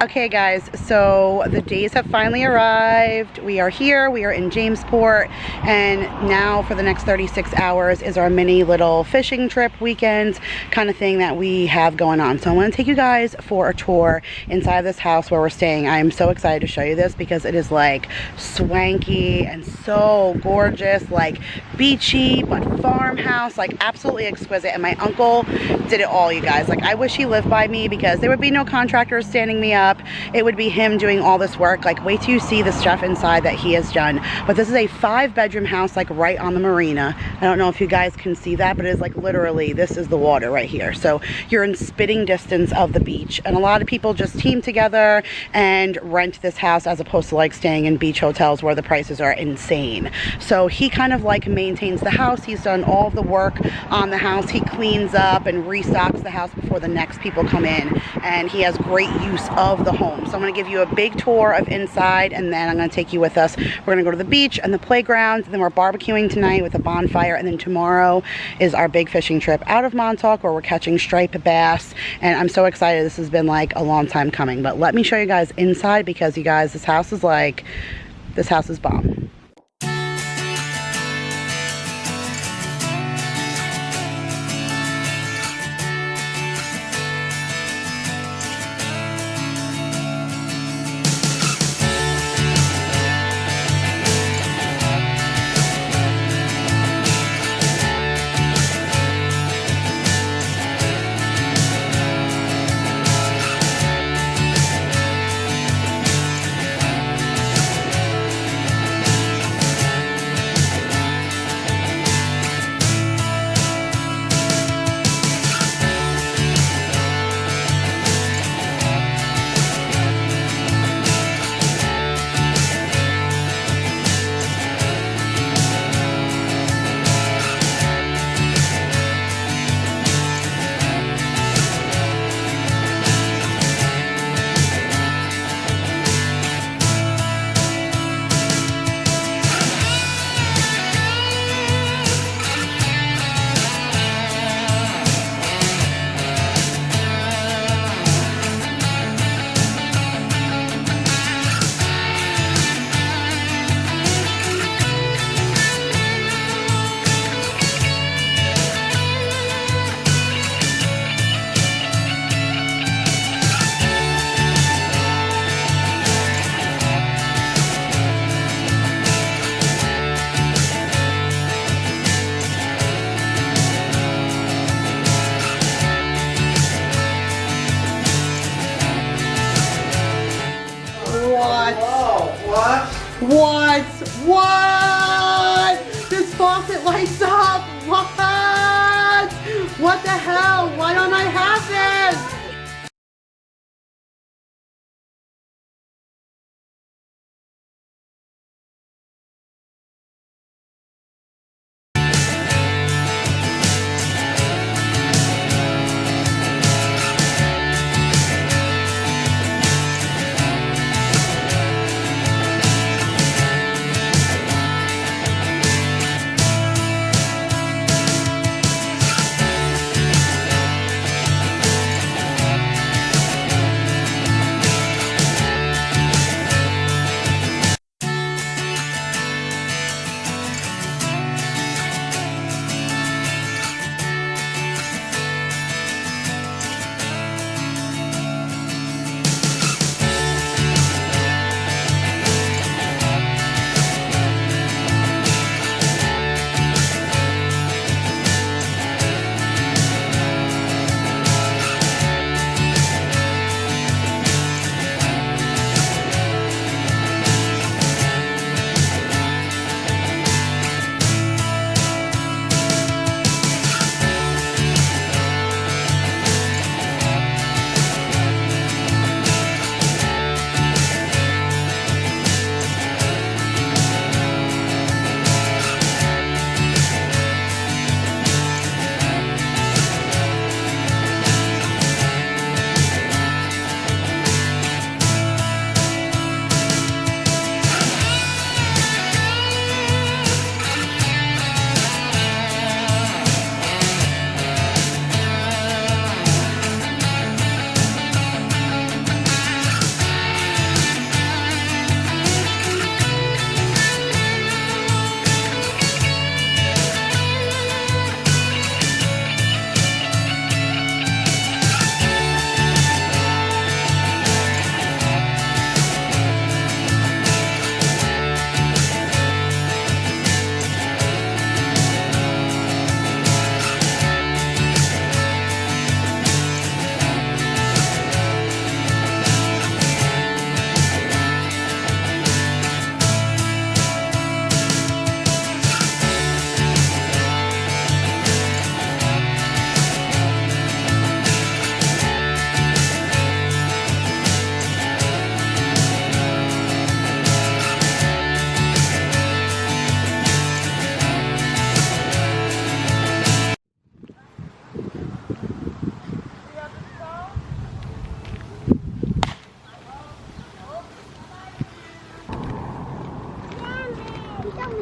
Okay guys, so the days have finally arrived. We are here, we are in Jamesport, and now for the next 36 hours is our mini little fishing trip weekend kind of thing that we have going on. So I'm going to take you guys for a tour inside of this house where we're staying. I am so excited to show you this because it is like swanky and so gorgeous, like beachy but farmhouse, like absolutely exquisite. And my uncle did it all, you guys. Like I wish he lived by me because there would be no contractors standing me up. It would be him doing all this work. Like wait till you see the stuff inside that he has done. But this is a 5-bedroom house, like right on the marina. I don't know if you guys can see that, but it is like literally, this is the water right here. So you're in spitting distance of the beach, and a lot of people just team together and rent this house as opposed to like staying in beach hotels where the prices are insane. So he kind of like maintains the house. He's done all of the work on the house. He cleans up and restocks the house before the next people come in, and he has great use of the home. So I'm going to give you a big tour of inside, and then I'm going to take you with us. We're going to go to the beach and the playground, then we're barbecuing tonight with a bonfire, and then tomorrow is our big fishing trip out of Montauk where we're catching striped bass, and I'm so excited. This has been like a long time coming, but let me show you guys inside because you guys, this house is bomb. What? This faucet lights up. What the hell? Why don't I have this?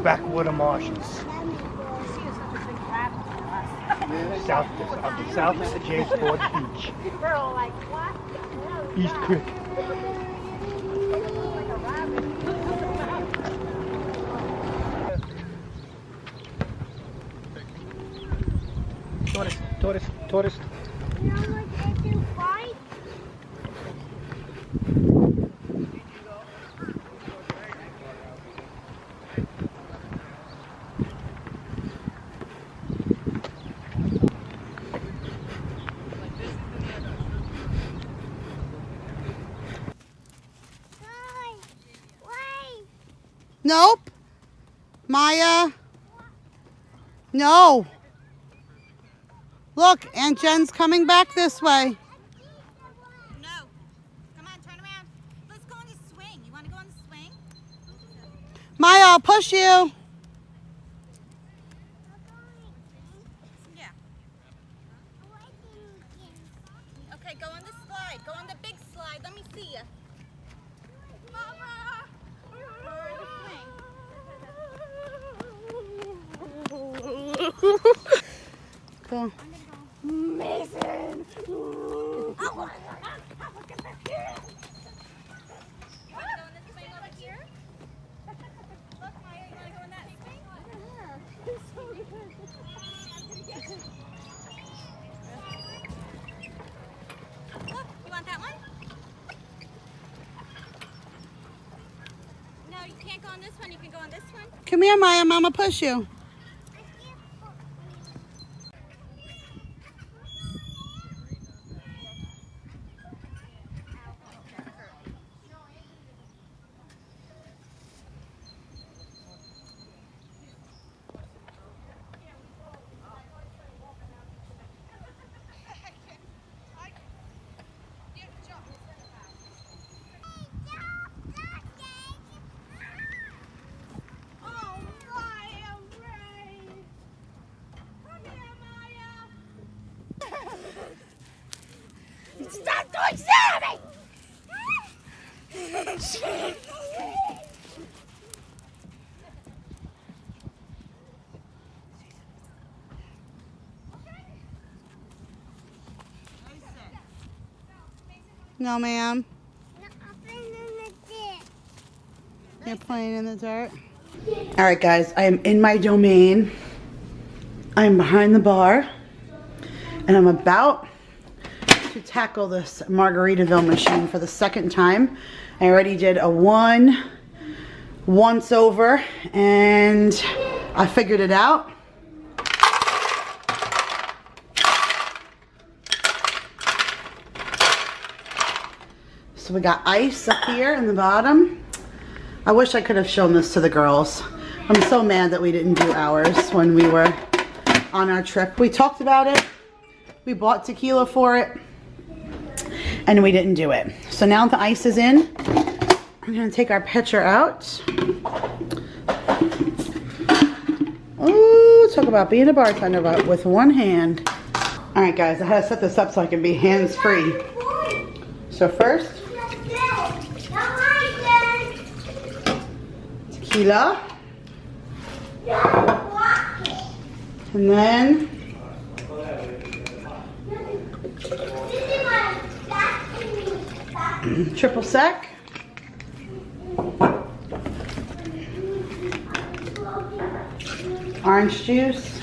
backwater marshes. South is the Jamesport Beach. East Creek. Tourist. You know what they do fight? Nope. Maya. No. Look, Aunt Jen's coming back this way. No. Come on, turn around. Let's go on the swing. You want to go on the swing? Maya, I'll push you. Yeah. Okay, go on the slide. Go on the big slide. Let me see you. Mama! Go. Mason! Oh, look at that here. You want to go on this swing over here? Look, Maya, you want to go on that swing? Look, you want that one? No, you can't go on this one. You can go on this one. Come here, Maya. Mama push you. Stop doing something! No, ma'am. You're playing in the dirt. All right, guys, I am in my domain. I'm behind the bar, and I'm about to tackle this Margaritaville machine for the second time. I already did a once over, and I figured it out. So we got ice up here in the bottom. I wish I could have shown this to the girls. I'm so mad that we didn't do ours when we were on our trip. We talked about it. We bought tequila for it. And we didn't do it. So now the ice is in. I'm going to take our pitcher out. Ooh, talk about being a bartender but with one hand. All right, guys, I had to set this up so I can be hands-free. So first, tequila. And then triple sec. Orange juice.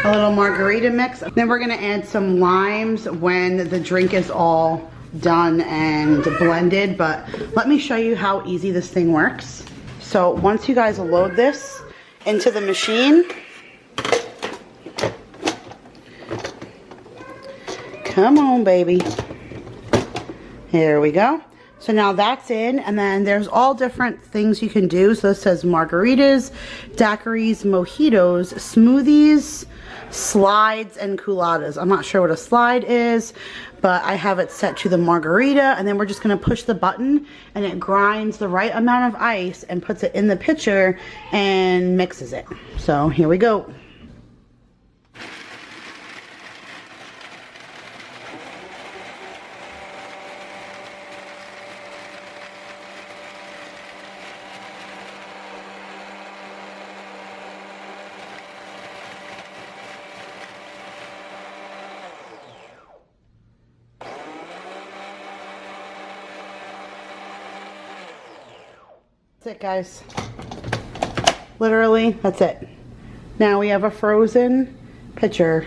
A little margarita mix. Then we're gonna add some limes when the drink is all done and blended, but let me show you how easy this thing works. So once you guys load this into the machine, come on, baby. Here we go. So now that's in, and then there's all different things you can do. So this says margaritas, daiquiris, mojitos, smoothies, slides, and culottes. I'm not sure what a slide is, but I have it set to the margarita, and then we're just gonna push the button and it grinds the right amount of ice and puts it in the pitcher and mixes it. So here we go. That's it, guys. Literally, that's it. Now we have a frozen pitcher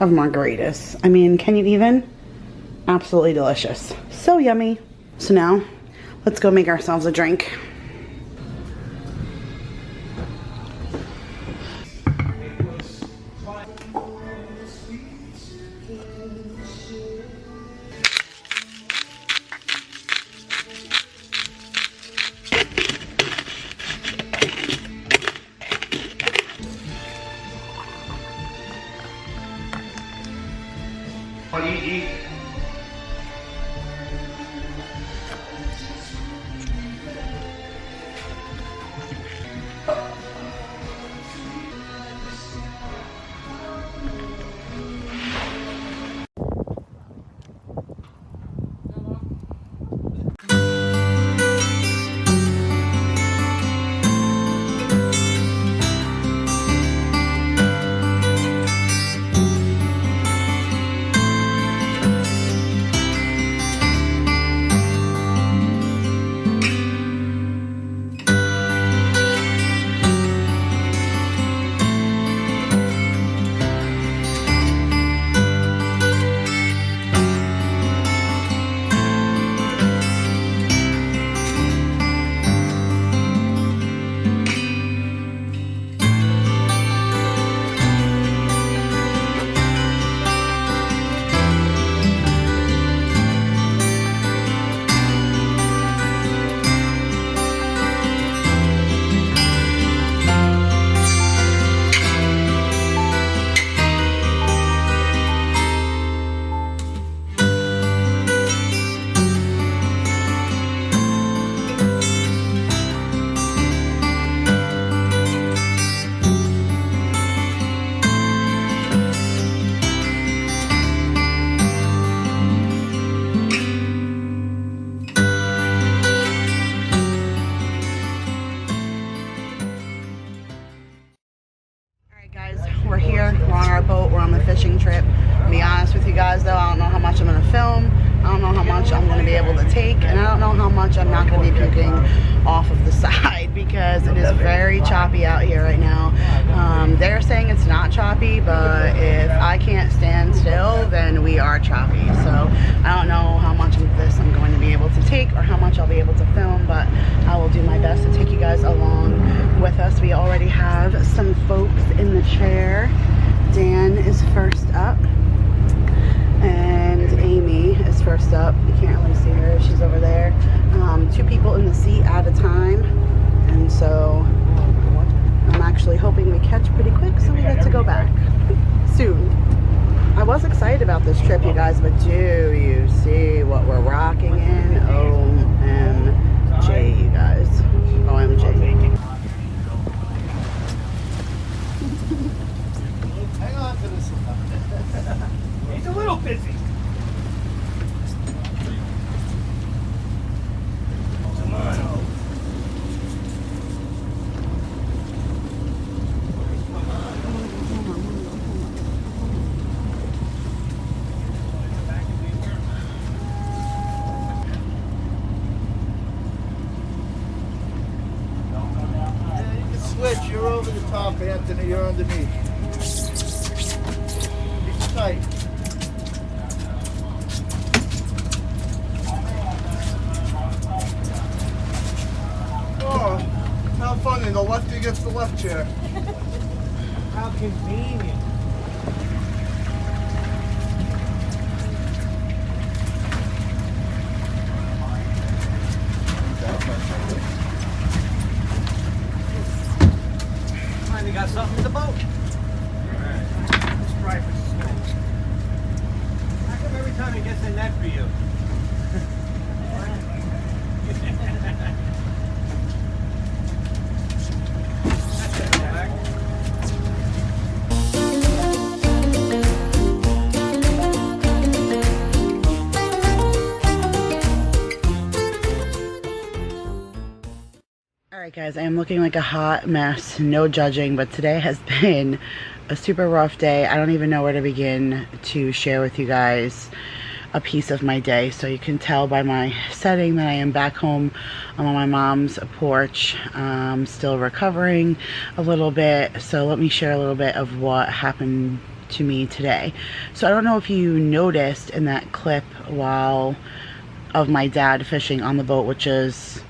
of margaritas. I mean, can you even? Absolutely delicious. So yummy. So now, let's go make ourselves a drink. What do you eat? We're here, we're on our boat, we're on the fishing trip. To be honest with you guys though, I don't know how much I'm going to film, I don't know how much I'm going to be able to take, and I don't know how much I'm not going to be puking off of the side because it is very choppy out here right now. They're saying it's not choppy, but if I can't stand still, then we are choppy. So I don't know how much of this I'm going to be able to take or how much I'll be able to film, but I will do my best to take you guys along with us. We already have some folks in the chair. Dan is first up and Amy is first up. You can't really see her, she's over there. 2 people in the seat at a time, and so I'm actually hoping we catch pretty quick so we get to go back soon. I was excited about this trip, you guys, but do you see what we're rocking in? OMG, you guys. OMG. Hang on to this. He's a little busy. Come on. Switch, you're over the top, Anthony, you're underneath. Keep it tight. Oh, how funny, the lefty gets the left chair. How convenient. Finally got something in the boat. Alright. Let's try for swim. How come every time it gets in net for you? Alright guys, I am looking like a hot mess, no judging, but today has been a super rough day. I don't even know where to begin to share with you guys a piece of my day. So you can tell by my setting that I am back home. I'm on my mom's porch, still recovering a little bit. So let me share a little bit of what happened to me today. So I don't know if you noticed in that clip of my dad fishing on the boat, which is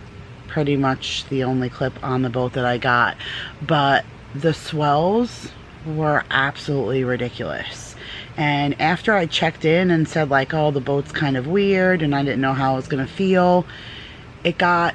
pretty much the only clip on the boat that I got, but the swells were absolutely ridiculous. And after I checked in and said like, oh, the boat's kind of weird and I didn't know how I was gonna feel, it got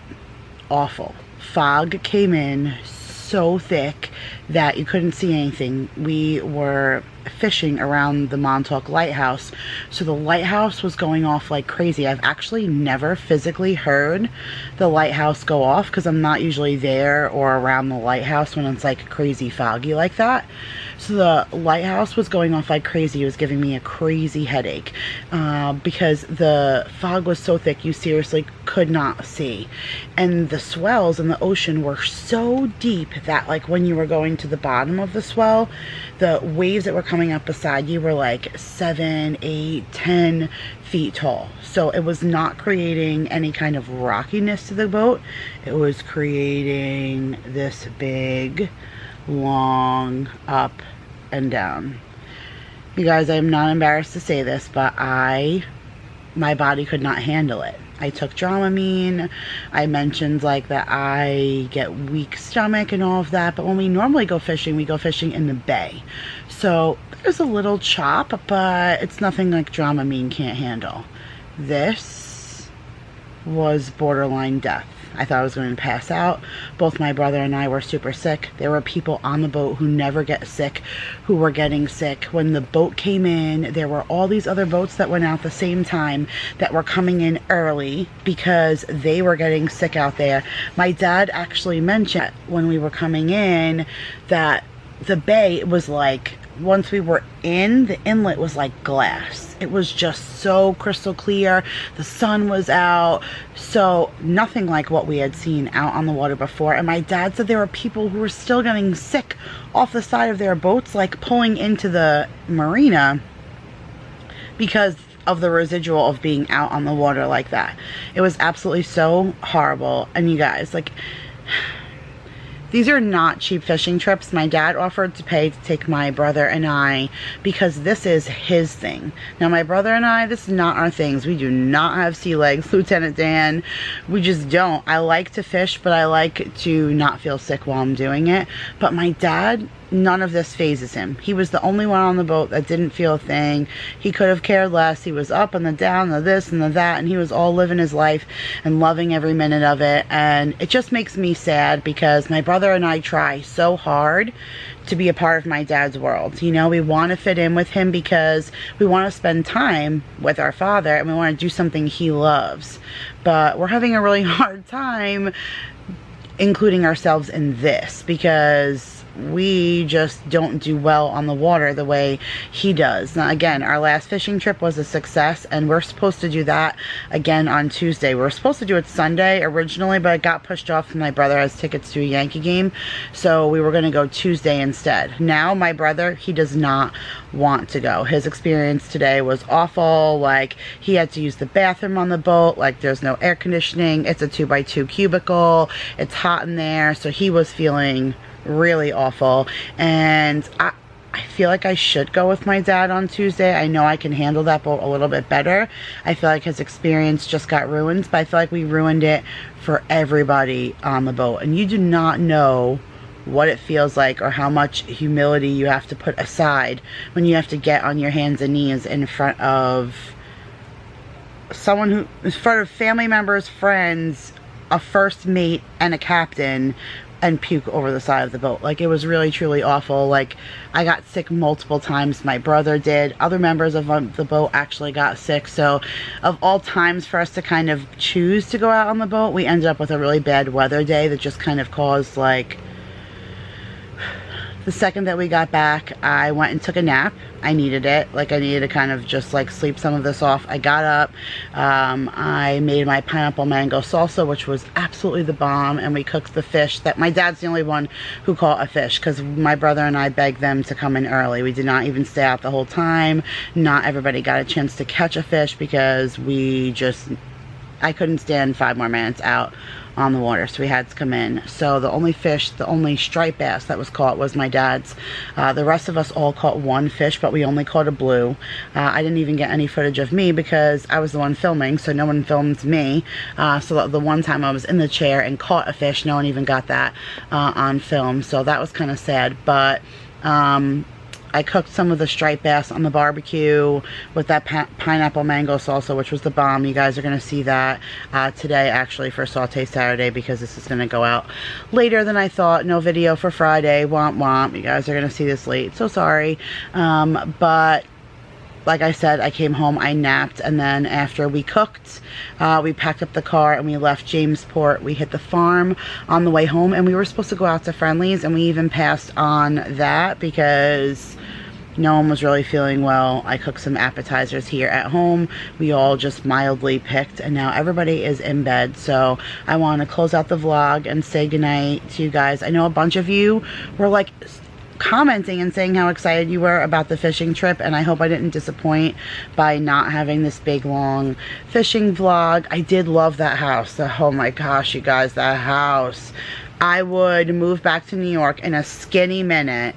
awful. Fog came in so thick that you couldn't see anything. We were fishing around the Montauk Lighthouse, so the lighthouse was going off like crazy. I've actually never physically heard the lighthouse go off because I'm not usually there or around the lighthouse when it's like crazy foggy like that. So the lighthouse was going off like crazy. It was giving me a crazy headache because the fog was so thick you seriously could not see. And the swells in the ocean were so deep that like when you were going to the bottom of the swell, the waves that were coming up beside you were like 7, 8, 10 feet tall. So it was not creating any kind of rockiness to the boat. It was creating this big, long up and down. You guys, I'm not embarrassed to say this, but my body could not handle it. I took Dramamine. I mentioned like that I get weak stomach and all of that, but when we normally go fishing, we go fishing in the bay. So there's a little chop, but it's nothing like Dramamine can't handle. This was borderline death. I thought I was going to pass out. Both my brother and I were super sick. There were people on the boat who never get sick, who were getting sick. When the boat came in, there were all these other boats that went out the same time that were coming in early because they were getting sick out there. My dad actually mentioned when we were coming in that the bay was like, once we were in, the inlet was like glass. It was just so crystal clear. The sun was out. So nothing like what we had seen out on the water before. And my dad said there were people who were still getting sick off the side of their boats, like pulling into the marina because of the residual of being out on the water like that. It was absolutely so horrible. And you guys, like, these are not cheap fishing trips. My dad offered to pay to take my brother and I because this is his thing. Now my brother and I, this is not our things. We do not have sea legs, Lieutenant Dan. We just don't. I like to fish, but I like to not feel sick while I'm doing it. But my dad, none of this phases him. He was the only one on the boat that didn't feel a thing. He could have cared less. He was up and the down, the this and the that, and he was all living his life and loving every minute of it. And it just makes me sad because my brother and I try so hard to be a part of my dad's world. You know, we want to fit in with him because we want to spend time with our father and we want to do something he loves. But we're having a really hard time including ourselves in this because we just don't do well on the water the way he does. Now again, our last fishing trip was a success and we're supposed to do that again on Tuesday. We were supposed to do it Sunday originally, but it got pushed off and my brother has tickets to a Yankee game, so we were going to go Tuesday instead. Now my brother, he does not want to go. His experience today was awful. Like, he had to use the bathroom on the boat. Like, there's no air conditioning. It's a 2x2 cubicle. It's hot in there, so he was feeling really awful. And I feel like I should go with my dad on Tuesday. I know I can handle that boat a little bit better. I feel like his experience just got ruined, but I feel like we ruined it for everybody on the boat. And you do not know what it feels like or how much humility you have to put aside when you have to get on your hands and knees in front of someone who, in front of family members, friends, a first mate, and a captain, and puke over the side of the boat. Like, it was really truly awful. Like, I got sick multiple times. My brother did. Other members of the boat actually got sick. So of all times for us to kind of choose to go out on the boat, we ended up with a really bad weather day that just kind of caused like The second that we got back, I went and took a nap. I needed it. Like, I needed to kind of just like sleep some of this off. I got up, I made my pineapple mango salsa, which was absolutely the bomb, and we cooked the fish. That my dad's the only one who caught a fish, because my brother and I begged them to come in early. We did not even stay out the whole time. Not everybody got a chance to catch a fish because I couldn't stand 5 more minutes out on the water, so we had to come in. So the only fish, the only striped bass that was caught was my dad's. The rest of us all caught one fish, but we only caught a blue. I didn't even get any footage of me because I was the one filming, so no one filmed me. So the one time I was in the chair and caught a fish, no one even got that on film. So that was kind of sad, but I cooked some of the striped bass on the barbecue with that pineapple mango salsa, which was the bomb. You guys are going to see that today, actually, for Saute Saturday, because this is going to go out later than I thought. No video for Friday. Womp womp. You guys are going to see this late. So sorry. But like I said, I came home, I napped, and then after we cooked, we packed up the car and we left Jamesport. We hit the farm on the way home, and we were supposed to go out to Friendly's, and we even passed on that because no one was really feeling well. I cooked some appetizers here at home. We all just mildly picked, and now everybody is in bed. So I want to close out the vlog and say goodnight to you guys. I know a bunch of you were like commenting and saying how excited you were about the fishing trip, and I hope I didn't disappoint by not having this big long fishing vlog. I did love that house. Oh my gosh, you guys, that house. I would move back to New York in a skinny minute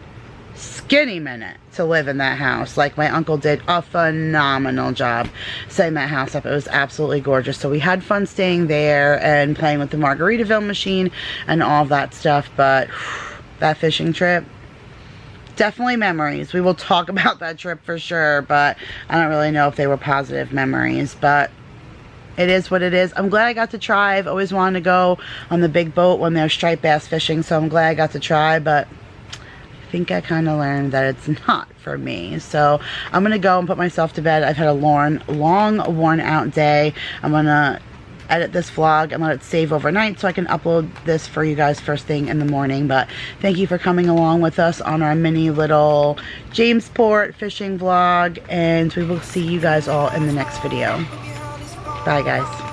to live in that house. Like, my uncle did a phenomenal job setting that house up. It was absolutely gorgeous. So we had fun staying there and playing with the Margaritaville machine and all that stuff, but that fishing trip, definitely memories. We will talk about that trip for sure, but I don't really know if they were positive memories, but it is what it is. I'm glad I got to try. I've always wanted to go on the big boat when they're striped bass fishing, so I'm glad I got to try, but I think I kind of learned that it's not for me. So I'm gonna go and put myself to bed. I've had a long worn out day. I'm gonna edit this vlog and let it save overnight so I can upload this for you guys first thing in the morning. But thank you for coming along with us on our mini little Jamesport fishing vlog, and we will see you guys all in the next video. Bye guys.